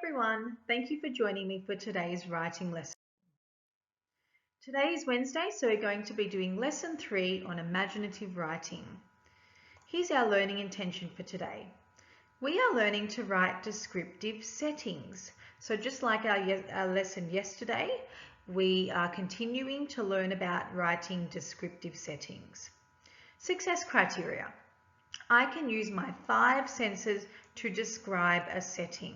everyone, thank you for joining me for today's writing lesson. Today is Wednesday, so we're going to be doing lesson 3 on imaginative writing. Here's our learning intention for today. We are learning to write descriptive settings. So just like our lesson yesterday, we are continuing to learn about writing descriptive settings. Success criteria. I can use my 5 senses to describe a setting.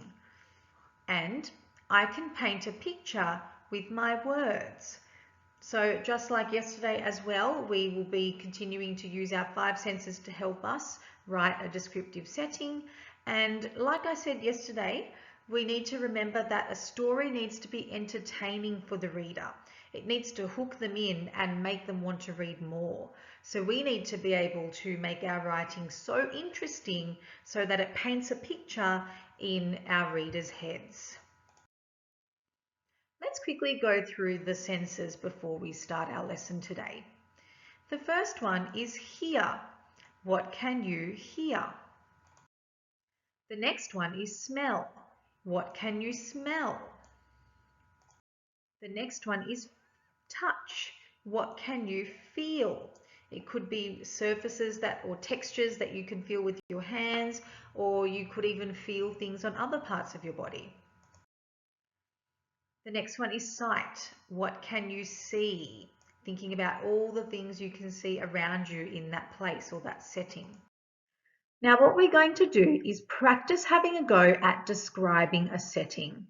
And I can paint a picture with my words. So just like yesterday as well, we will be continuing to use our 5 senses to help us write a descriptive setting. And like I said yesterday, we need to remember that a story needs to be entertaining for the reader. It needs to hook them in and make them want to read more. So we need to be able to make our writing so interesting so that it paints a picture in our readers' heads. Let's quickly go through the senses before we start our lesson today. The first one is hear. What can you hear? The next one is smell. What can you smell? The next one is touch. What can you feel? It could be surfaces or textures that you can feel with your hands, or you could even feel things on other parts of your body. The next one is sight. What can you see? Thinking about all the things you can see around you in that place or that setting. Now what we're going to do is practice having a go at describing a setting.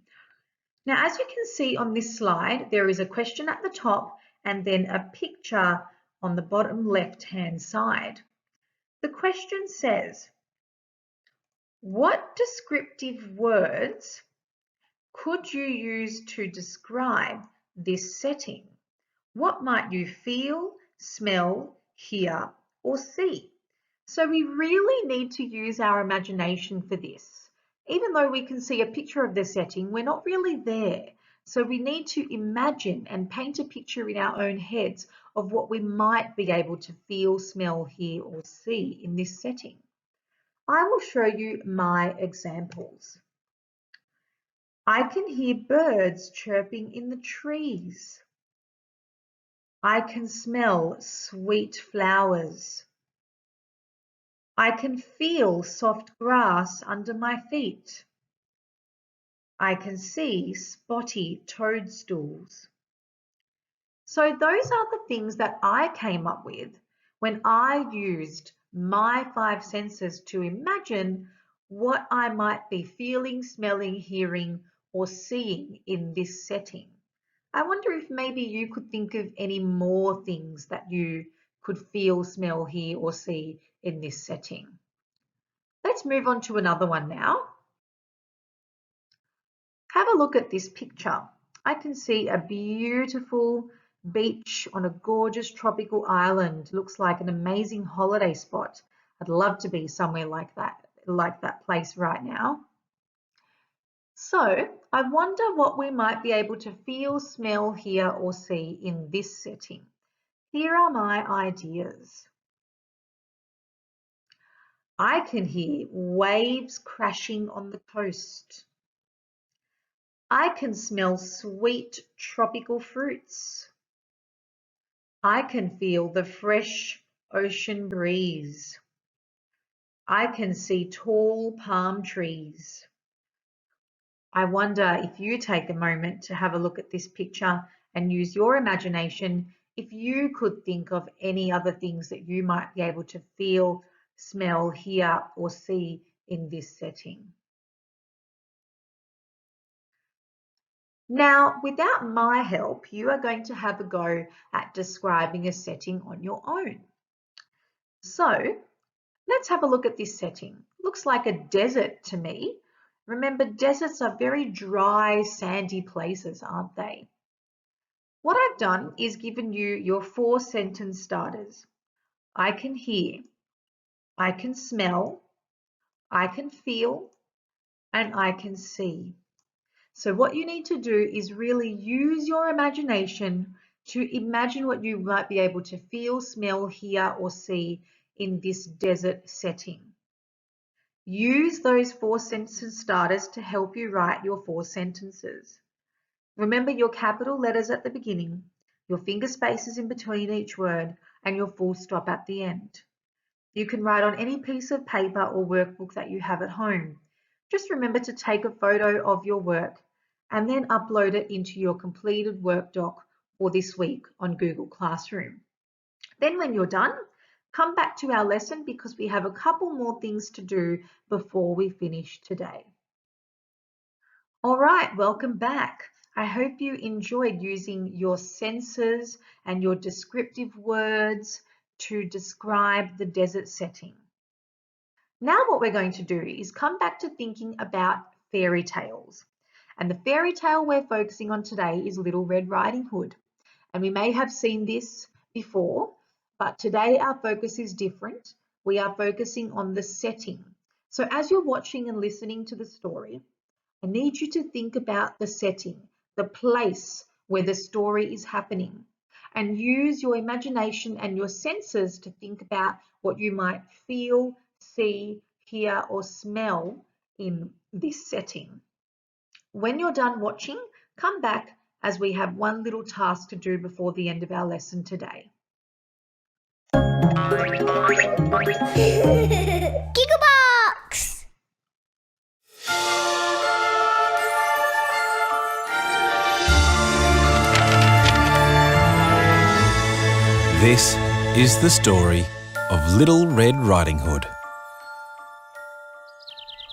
Now as you can see on this slide, there is a question at the top and then a picture on the bottom left-hand side. The question says, what descriptive words could you use to describe this setting? What might you feel, smell, hear, or see? So we really need to use our imagination for this. Even though we can see a picture of the setting, we're not really there. So we need to imagine and paint a picture in our own heads of what we might be able to feel, smell, hear, or see in this setting. I will show you my examples. I can hear birds chirping in the trees. I can smell sweet flowers. I can feel soft grass under my feet. I can see spotty toadstools. So those are the things that I came up with when I used my 5 senses to imagine what I might be feeling, smelling, hearing, or seeing in this setting. I wonder if maybe you could think of any more things that you could feel, smell, hear, or see in this setting. Let's move on to another one now. Have a look at this picture. I can see a beautiful beach on a gorgeous tropical island. Looks like an amazing holiday spot. I'd love to be somewhere like that place right now. So I wonder what we might be able to feel, smell, hear, or see in this setting. Here are my ideas. I can hear waves crashing on the coast. I can smell sweet tropical fruits. I can feel the fresh ocean breeze. I can see tall palm trees. I wonder if you take a moment to have a look at this picture and use your imagination if you could think of any other things that you might be able to feel, smell, hear, or see in this setting. Now, without my help, you are going to have a go at describing a setting on your own. So, let's have a look at this setting. Looks like a desert to me. Remember, deserts are very dry, sandy places, aren't they? What I've done is given you your 4 sentence starters. I can hear, I can smell, I can feel, and I can see. So what you need to do is really use your imagination to imagine what you might be able to feel, smell, hear, or see in this desert setting. Use those 4-sentence starters to help you write your 4 sentences. Remember your capital letters at the beginning, your finger spaces in between each word, and your full stop at the end. You can write on any piece of paper or workbook that you have at home. Just remember to take a photo of your work and then upload it into your completed work doc for this week on Google Classroom. Then when you're done, come back to our lesson because we have a couple more things to do before we finish today. All right, welcome back. I hope you enjoyed using your senses and your descriptive words to describe the desert setting. Now what we're going to do is come back to thinking about fairy tales. And the fairy tale we're focusing on today is Little Red Riding Hood. And we may have seen this before, but today our focus is different. We are focusing on the setting. So as you're watching and listening to the story, I need you to think about the setting, the place where the story is happening, and use your imagination and your senses to think about what you might feel, see, hear, or smell in this setting. When you're done watching, come back as we have one little task to do before the end of our lesson today. Gigabox! This is the story of Little Red Riding Hood.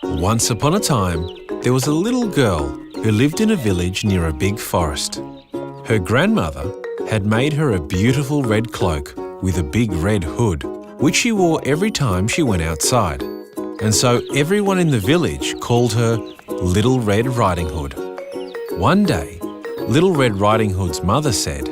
Once upon a time, there was a little girl who lived in a village near a big forest. Her grandmother had made her a beautiful red cloak with a big red hood, which she wore every time she went outside. And so everyone in the village called her Little Red Riding Hood. One day, Little Red Riding Hood's mother said,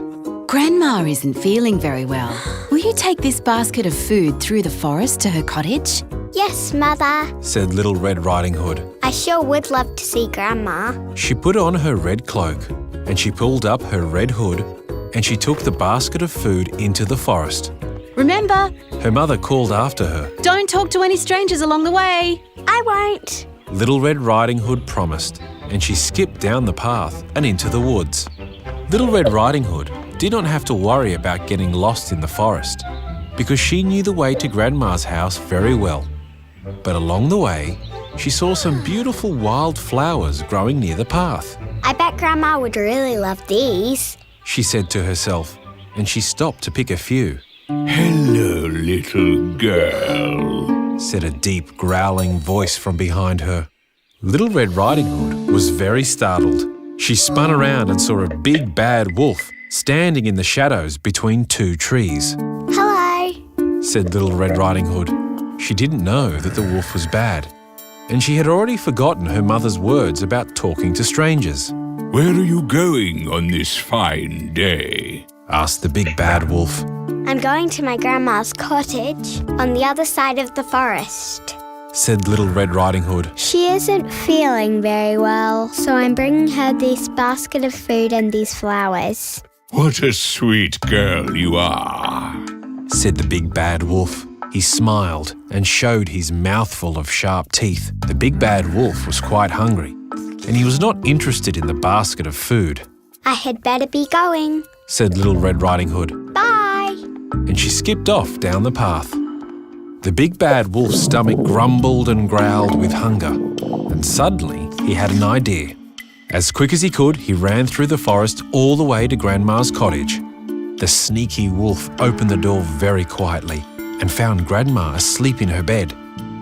"Grandma isn't feeling very well. Will you take this basket of food through the forest to her cottage?" Yes, Mother. said Little Red Riding Hood. I sure would love to see Grandma. She put on her red cloak and she pulled up her red hood and she took the basket of food into the forest. Remember, Her mother called after her. don't talk to any strangers along the way. I won't. Little Red Riding Hood promised, and she skipped down the path and into the woods. Little Red Riding Hood did not have to worry about getting lost in the forest because she knew the way to Grandma's house very well. But along the way, she saw some beautiful wild flowers growing near the path. I bet Grandma would really love these. She said to herself, and she stopped to pick a few. Hello, little girl, Said a deep growling voice from behind her. Little Red Riding Hood was very startled. She spun around and saw a big bad wolf standing in the shadows between two trees. Hello. Said Little Red Riding Hood. She didn't know that the wolf was bad, and she had already forgotten her mother's words about talking to strangers. Where are you going on this fine day? Asked the big bad wolf. I'm going to my Grandma's cottage on the other side of the forest. Said Little Red Riding Hood. She isn't feeling very well, so I'm bringing her this basket of food and these flowers. What a sweet girl you are, Said the big bad wolf. He smiled and showed his mouthful of sharp teeth. The big bad wolf was quite hungry, and he was not interested in the basket of food. I had better be going. Said Little Red Riding Hood, Bye. and she skipped off down the path. The big bad wolf's stomach grumbled and growled with hunger, and suddenly he had an idea. As quick as he could, he ran through the forest all the way to Grandma's cottage. The sneaky wolf opened the door very quietly and found Grandma asleep in her bed.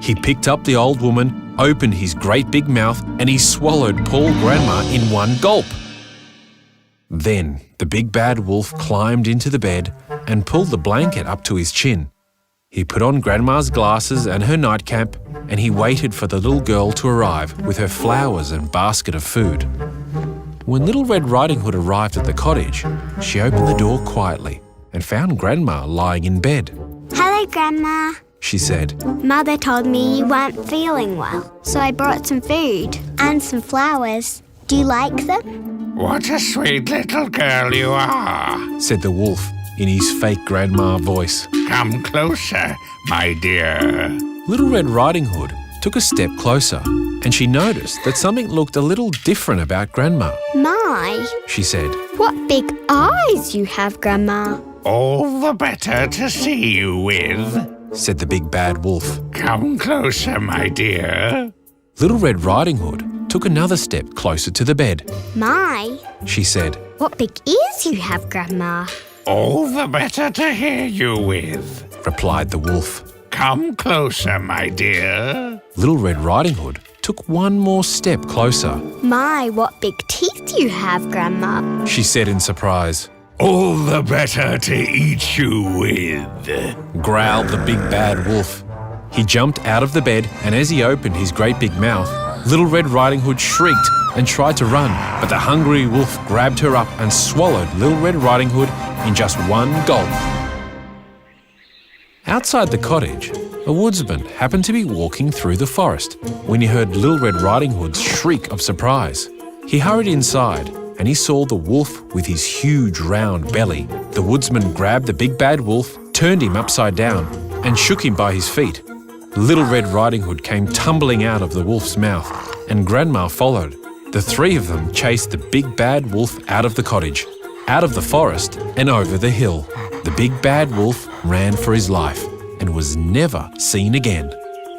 He picked up the old woman, opened his great big mouth, and he swallowed poor Grandma in one gulp. Then the big bad wolf climbed into the bed and pulled the blanket up to his chin. He put on Grandma's glasses and her nightcap, and he waited for the little girl to arrive with her flowers and basket of food. When Little Red Riding Hood arrived at the cottage, she opened the door quietly and found Grandma lying in bed. Hello, Grandma. She said, Mother told me you weren't feeling well, so I brought some food and some flowers. Do you like them? What a sweet little girl you are. said the wolf in his fake grandma voice. Come closer, my dear. Little Red Riding Hood took a step closer and she noticed that something looked a little different about Grandma. My, She said, what big eyes you have, Grandma. All the better to see you with. said the big bad wolf. Come closer, my dear. Little Red Riding Hood took another step closer to the bed. My, She said, what big ears you have, Grandma. All the better to hear you with. replied the wolf. Come closer, my dear. Little Red Riding Hood took one more step closer. My, what big teeth you have, Grandma. She said in surprise. All the better to eat you with. Growled the big bad wolf. He jumped out of the bed, and as he opened his great big mouth, Little Red Riding Hood shrieked and tried to run, but the hungry wolf grabbed her up and swallowed Little Red Riding Hood in just one gulp. Outside the cottage, a woodsman happened to be walking through the forest when he heard Little Red Riding Hood's shriek of surprise. He hurried inside and he saw the wolf with his huge round belly. The woodsman grabbed the big bad wolf, turned him upside down and shook him by his feet. Little Red Riding Hood came tumbling out of the wolf's mouth and Grandma followed. The three of them chased the big bad wolf out of the cottage, out of the forest and over the hill. The big bad wolf ran for his life and was never seen again.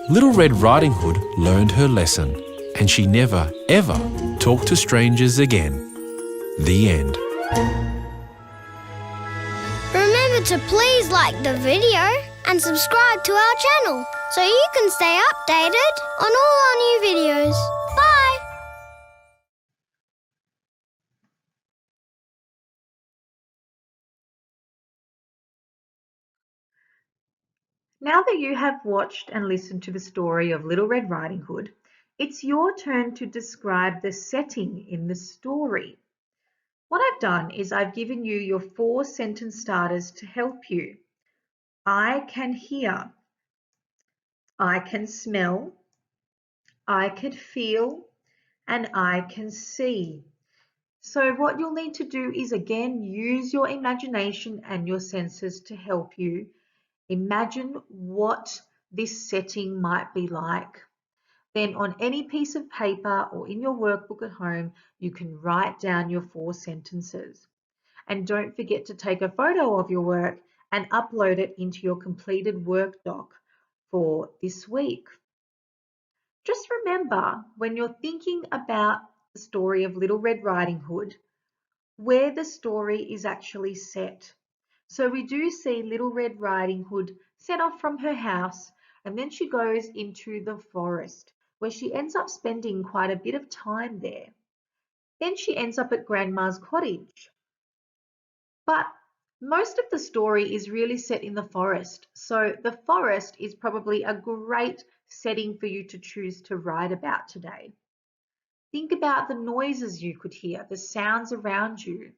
Little Red Riding Hood learned her lesson and she never, ever talked to strangers again. The end. Remember to please like the video and subscribe to our channel so you can stay updated on all our new videos. Bye! Now that you have watched and listened to the story of Little Red Riding Hood, it's your turn to describe the setting in the story. What I've done is I've given you your 4 sentence starters to help you. I can hear, I can smell, I could feel, and I can see. So what you'll need to do is again use your imagination and your senses to help you. Imagine what this setting might be like. Then on any piece of paper or in your workbook at home, you can write down your 4 sentences. And don't forget to take a photo of your work and upload it into your completed work doc for this week. Just remember, when you're thinking about the story of Little Red Riding Hood, where the story is actually set. So we do see Little Red Riding Hood set off from her house and then she goes into the forest where she ends up spending quite a bit of time there. Then she ends up at Grandma's cottage. But most of the story is really set in the forest. So the forest is probably a great setting for you to choose to write about today. Think about the noises you could hear, the sounds around you,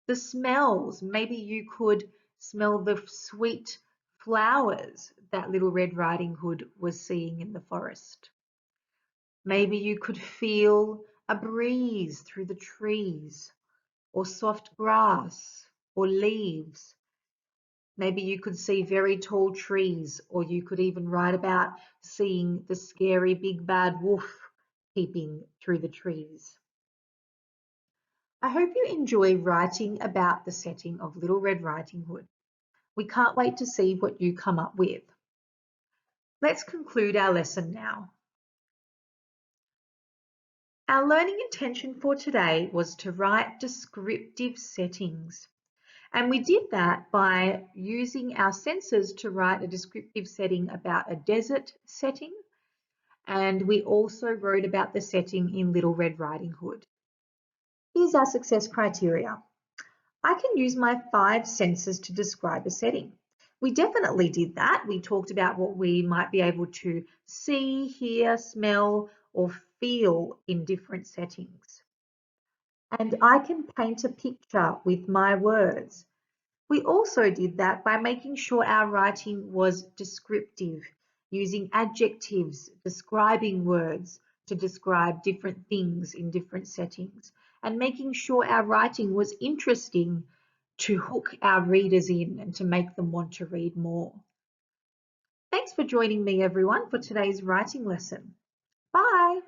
the smells. Maybe you could smell the sweet flowers that Little Red Riding Hood was seeing in the forest. Maybe you could feel a breeze through the trees, or soft grass, or leaves. Maybe you could see very tall trees, or you could even write about seeing the scary big bad wolf peeping through the trees. I hope you enjoy writing about the setting of Little Red Riding Hood. We can't wait to see what you come up with. Let's conclude our lesson now. Our learning intention for today was to write descriptive settings. And we did that by using our senses to write a descriptive setting about a desert setting. And we also wrote about the setting in Little Red Riding Hood. Here's our success criteria. I can use my 5 senses to describe a setting. We definitely did that. We talked about what we might be able to see, hear, smell, or feel in different settings. And I can paint a picture with my words. We also did that by making sure our writing was descriptive, using adjectives, describing words to describe different things in different settings, and making sure our writing was interesting to hook our readers in and to make them want to read more. Thanks Thanks for joining me, everyone, for today's writing lesson. Bye.